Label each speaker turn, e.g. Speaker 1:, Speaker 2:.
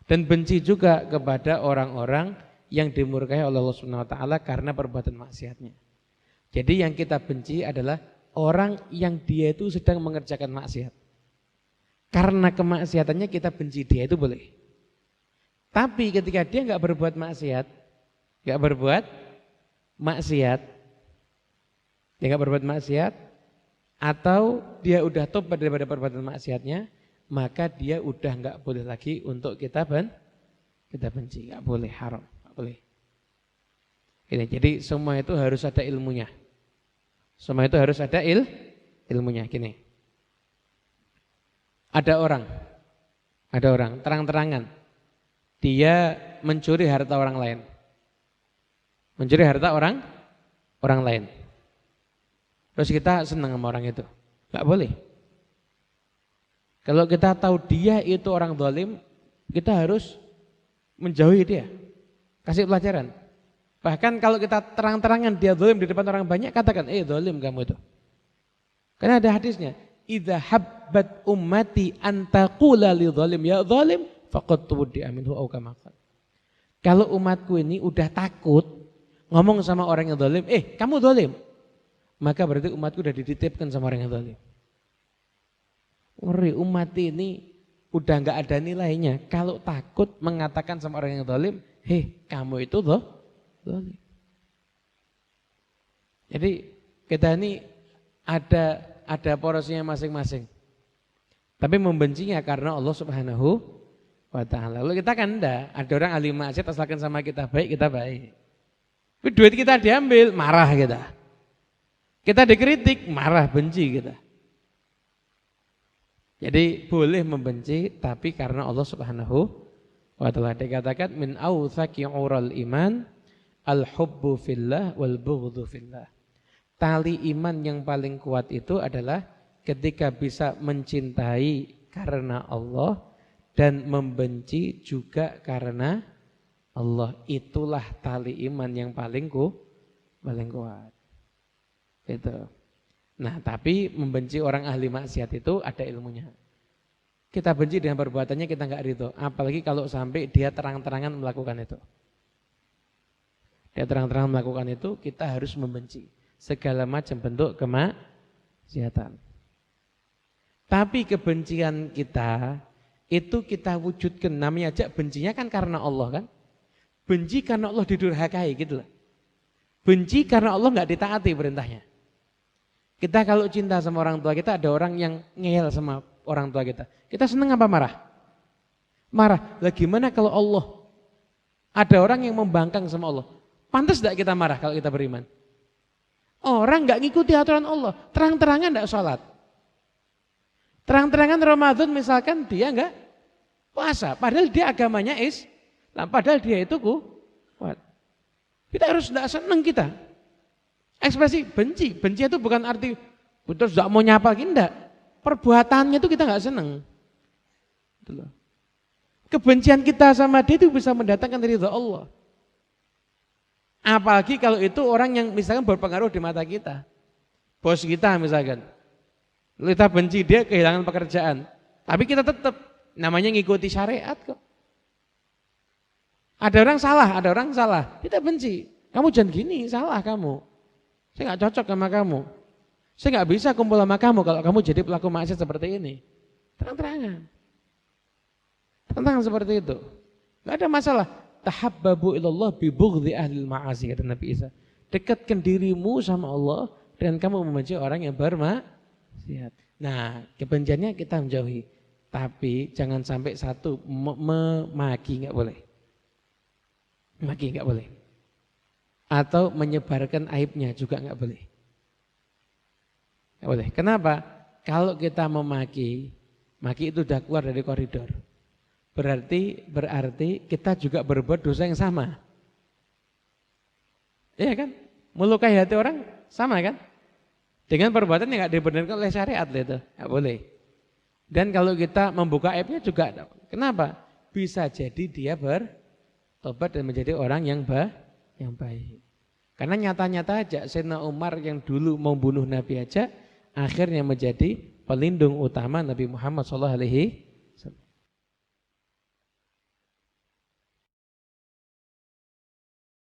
Speaker 1: Dan benci juga kepada orang-orang yang dimurkai oleh Allah Subhanahu wa taala karena perbuatan maksiatnya. Jadi yang kita benci adalah orang yang dia itu sedang mengerjakan maksiat. Karena kemaksiatannya kita benci dia itu boleh. Tapi ketika dia nggak berbuat maksiat, dia nggak berbuat maksiat, atau dia udah tobat daripada perbuatan maksiatnya, maka dia udah nggak boleh lagi untuk kita benci, nggak boleh, haram, nggak boleh. Ini, jadi semua itu harus ada ilmunya. Semua itu harus ada ilmunya. Gini, ada orang terang-terangan dia mencuri harta orang lain, orang lain. Terus kita senang sama orang itu, nggak boleh. Kalau kita tahu dia itu orang zalim, kita harus menjauhi dia, kasih pelajaran. Bahkan kalau kita terang-terangan dia zalim di depan orang banyak, katakan, zalim kamu itu. Karena ada hadisnya, idza habbat ummati an taqula li zalim ya zalim faqad tuwdi'a minhu aw kama qala. Kalau umatku ini udah takut ngomong sama orang yang zalim, kamu zalim, maka berarti umatku udah dititipkan sama orang yang zalim. Ngeri, umat ini udah nggak ada nilainya kalau takut mengatakan sama orang yang zalim, kamu itu zalim. Jadi kita ini ada porosinya masing-masing. Tapi membencinya karena Allah Subhanahu wa taala. Lalu kita kan ada orang ahli maksiat asalkan sama kita baik, kita baik. Tapi duit kita diambil, marah kita. Kita dikritik, marah, benci kita. Jadi boleh membenci tapi karena Allah Subhanahu wa taala. Dikatakan min awthaqi ural iman al-hubbu fillah wal bughdhu fillah. Tali iman yang paling kuat itu adalah ketika bisa mencintai karena Allah dan membenci juga karena Allah. Itulah tali iman yang paling kuat. Itu. Nah, tapi membenci orang ahli maksiat itu ada ilmunya. Kita benci dengan perbuatannya, kita enggak ridho. Apalagi kalau sampai dia terang-terangan melakukan itu. Dia terang-terangan melakukan itu, kita harus membenci segala macam bentuk kemaksiatan. Tapi kebencian kita itu kita wujudkan, namanya aja bencinya kan karena Allah kan. Benci karena Allah didurhakai gitu loh. Benci karena Allah enggak ditaati perintahnya. Kita kalau cinta sama orang tua kita, ada orang yang ngeyel sama orang tua kita. Kita senang apa marah? Marah. Lah gimana kalau Allah? Ada orang yang membangkang sama Allah. Pantas enggak kita marah kalau kita beriman? Orang enggak ngikuti aturan Allah, terang-terangan enggak sholat. Terang-terangan Ramadan misalkan dia enggak puasa, padahal dia agamanya Islam, padahal dia itu kuat. Kita harus enggak senang kita. Ekspresi benci itu bukan arti betul enggak mau nyapa enggak. Perbuatannya itu kita enggak senang. Kebencian kita sama dia itu bisa mendatangkan ridha Allah. Apalagi kalau itu orang yang misalkan berpengaruh di mata kita. Bos kita misalkan. Kita benci dia kehilangan pekerjaan. Tapi kita tetap namanya ngikuti syariat kok. Ada orang salah. Kita benci. Kamu jangan gini, salah kamu. Saya nggak cocok sama kamu. Saya nggak bisa kumpul sama kamu kalau kamu jadi pelaku maksiat seperti ini. Terang-terangan. Terang-terangan seperti itu. Nggak ada masalah. Tahabbabu ilallah bi bughdhi ahlil ma'asi, kata Nabi Isa. Dekatkan dirimu sama Allah dan kamu membenci orang yang bermaksiat. Nah, kebenciannya kita menjauhi. Tapi jangan sampai satu memaki, nggak boleh. Maki nggak boleh. Atau menyebarkan aibnya juga nggak boleh. Nggak boleh. Kenapa? Kalau kita memaki, maki itu sudah keluar dari koridor. Berarti kita juga berbuat dosa yang sama. Iya kan? Melukai hati orang sama kan? Dengan perbuatan yang nggak dibenarkan oleh syariat itu, nggak boleh. Dan kalau kita membuka aibnya juga, kenapa? Bisa jadi dia bertobat dan menjadi orang yang baik. Karena nyata-nyata aja Sayyidina Umar yang dulu mau bunuh Nabi aja akhirnya menjadi pelindung utama Nabi Muhammad SAW.